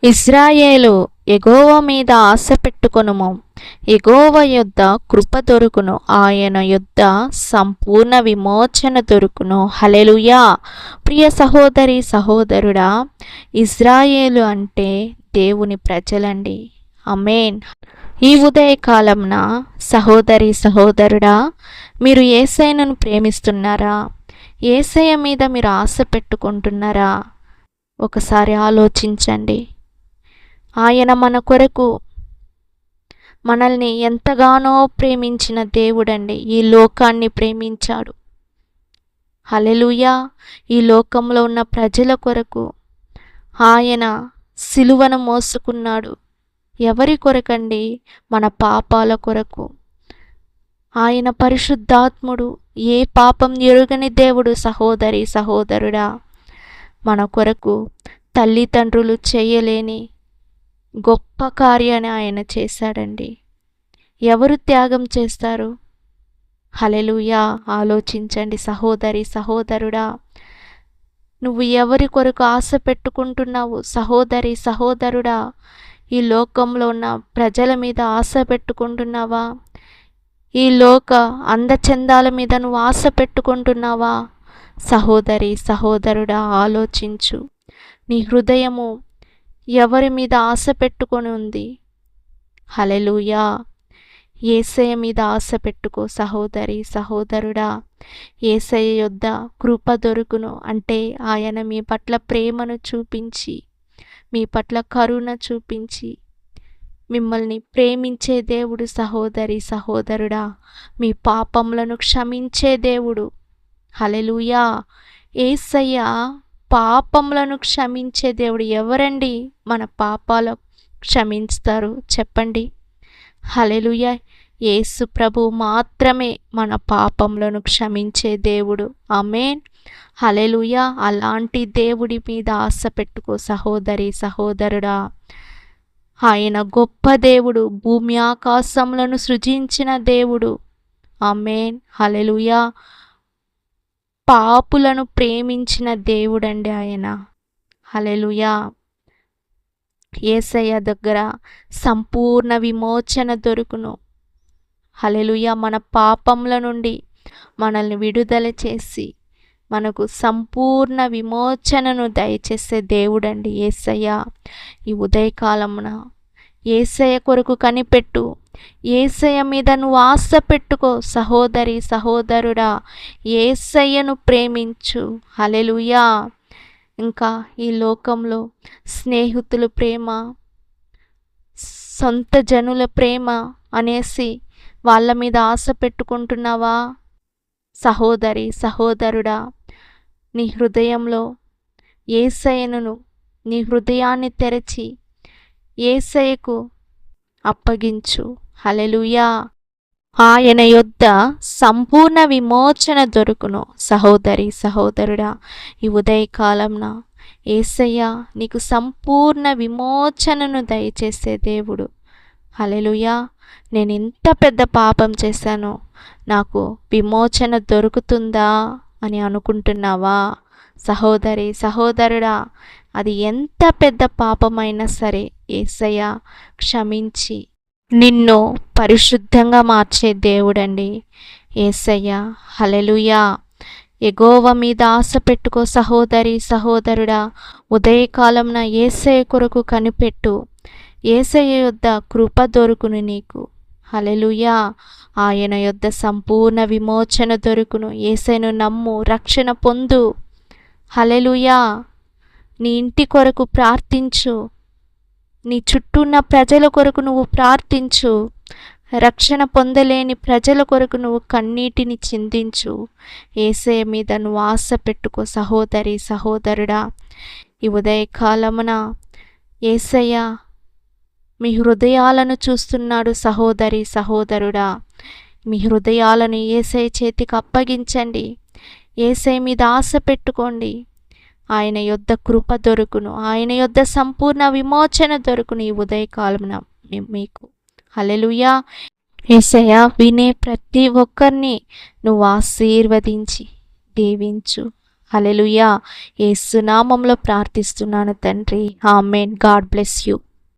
ఇశ్రాయేలు యెహోవా మీద ఆశ పెట్టుకొనుము, యెహోవా యొద్ద కృప దొరుకును, ఆయన యొద్ద సంపూర్ణ విమోచన దొరుకును. హల్లెలూయా. ప్రియ సహోదరి సహోదరుడా, ఇశ్రాయేలు అంటే దేవుని ప్రజలండి. ఆమేన్. ఈ ఉదయకాలంన సహోదరి సహోదరుడా, మీరు యేసయ్యను ప్రేమిస్తున్నారా? యేసయ్య మీద మీరు ఆశ పెట్టుకుంటున్నారా? ఒకసారి ఆలోచించండి. ఆయన మన కొరకు మనల్ని ఎంతగానో ప్రేమించిన దేవుడండి. ఈ లోకాన్ని ప్రేమించాడు. హల్లెలూయా. ఈ లోకంలో ఉన్న ప్రజల కొరకు ఆయన సిలువను మోసుకున్నాడు. ఎవరి కొరకండి? మన పాపాల కొరకు. ఆయన పరిశుద్ధాత్ముడు, ఏ పాపం ఎరుగని దేవుడు. సహోదరి సహోదరుడా, మన కొరకు తల్లిదండ్రులు చేయలేని గొప్ప కార్యాన్ని ఆయన చేశాడండి. ఎవరు త్యాగం చేస్తారు? హల్లెలూయా. ఆలోచించండి సహోదరి సహోదరుడా, నువ్వు ఎవరి కొరకు ఆశ పెట్టుకుంటున్నావు? సహోదరి సహోదరుడా, ఈ లోకంలో ఉన్న ప్రజల మీద ఆశ పెట్టుకుంటున్నావా? ఈ లోక అందచందాల మీద నువ్వు ఆశ పెట్టుకుంటున్నావా? సహోదరి సహోదరుడా, ఆలోచించు. నీ హృదయము ఎవరి మీద ఆశ పెట్టుకొని ఉంది? హల్లెలూయా. యేసయ్య మీద ఆశ పెట్టుకో సహోదరి సహోదరుడా. యేసయ్య యొద్ద కృప దొరుకును. అంటే ఆయన మీ పట్ల ప్రేమను చూపించి, మీ పట్ల కరుణ చూపించి, మిమ్మల్ని ప్రేమించే దేవుడు. సహోదరి సహోదరుడా, మీ పాపములను క్షమించే దేవుడు. హల్లెలూయా. యేసయ్య పాపములను క్షమించే దేవుడు. ఎవరండి మన పాపాలు క్షమిస్తారు చెప్పండి? హల్లెలూయా. యేసు ప్రభు మాత్రమే మన పాపములను క్షమించే దేవుడు. ఆమేన్. హల్లెలూయా. అలాంటి దేవుడి మీద ఆశ పెట్టుకో సహోదరి సహోదరుడా. ఆయన గొప్ప దేవుడు, భూమి ఆకాశములను సృజించిన దేవుడు. ఆమేన్. హల్లెలూయా. పాపులను ప్రేమించిన దేవుడండి ఆయన. హల్లెలూయా. యేసయ్య దగ్గర సంపూర్ణ విమోచన దొరుకును. హల్లెలూయా. మన పాపముల నుండి మనల్ని విడుదల చేసి మనకు సంపూర్ణ విమోచనను దయచేసే దేవుడండి యేసయ్య. ఈ ఉదయకాలమున యేసయ్య కొరకు కనిపెట్టు. యేసయ్య మీద నువ్వు ఆశ పెట్టుకో సహోదరి సహోదరుడా. యేసయ్యను ప్రేమించు. హల్లెలూయా. ఇంకా ఈ లోకంలో స్నేహితుల ప్రేమ, సొంత జనుల ప్రేమ అనేసి వాళ్ళ మీద ఆశ పెట్టుకుంటున్నావా? సహోదరి సహోదరుడా, నీ హృదయంలో యేసయ్యను, నీ హృదయాన్ని తెరచి యేసయ్యకు అప్పగించు. హల్లెలూయా. ఆయన యొద్ద సంపూర్ణ విమోచన దొరుకును. సహోదరి సహోదరుడా, ఈ ఉదయకాలంన యేసయ్య నీకు సంపూర్ణ విమోచనను దయచేసే దేవుడు. హల్లెలూయా. నేను ఇంత పెద్ద పాపం చేశాను, నాకు విమోచన దొరుకుతుందా అని అనుకుంటున్నావా? సహోదరి సహోదరుడా, అది ఎంత పెద్ద పాపమైనా సరే యేసయ్య క్షమించి నిన్ను పరిశుద్ధంగా మార్చే దేవుడండి యేసయ్య. హల్లెలూయా. యెహోవా మీద ఆశ పెట్టుకో సహోదరి సహోదరుడా. ఉదయకాలంన యేసయ్య కొరకు కనిపెట్టు. యేసయ్య యొద్ద కృప దొరుకును నీకు. హల్లెలూయా. ఆయన యొద్ద సంపూర్ణ విమోచన దొరుకును. యేసయ్యను నమ్ము, రక్షణ పొందు. హల్లెలూయా. నీ ఇంటి కొరకు ప్రార్థించు. నీ చుట్టూ ఉన్న ప్రజల కొరకు నువ్వు ప్రార్థించు. రక్షణ పొందలేని ప్రజల కొరకు నువ్వు కన్నీటిని చిందించు. యేసయ్య మీద నువ్వు ఆశ పెట్టుకో సహోదరి సహోదరుడా. ఈ ఉదయకాలమున యేసయ్య మీ హృదయాలను చూస్తున్నాడు. సహోదరి సహోదరుడా, మీ హృదయాలను యేసయ్య చేతికి అప్పగించండి. యేసయ్య మీద ఆశ పెట్టుకోండి. ఆయన యొద్ద కృప దొరుకును. ఆయన యొద్ద సంపూర్ణ విమోచన దొరుకును ఈ ఉదయకాలమున మీకు. హల్లెలూయా. యేసయ్య వినే ప్రతి ఒక్కరిని నువ్వు ఆశీర్వదించి దీవించు. హల్లెలూయా. యేసు నామములో ప్రార్థిస్తున్నాను తండ్రి. ఆమేన్. God bless you.